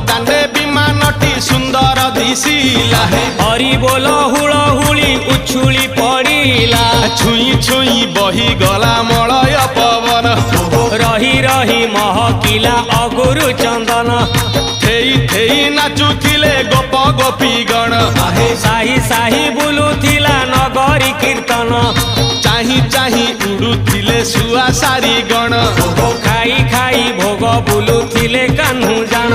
दाने विमानटी सुंदर दिशिला हरि बोल हुलहुली उछुली पड़िला छुई छुई बही गला मलय पवन रही रही महकिला अगुरु चंदन थेई थेई नाचुथिले गोप गोपी गण साही साही बुलुथिला नगरी कीर्तन चाही चाही उड़ुथिले सुआ सारी गण खाई खाई भोग बुलुथिले कान्हू जान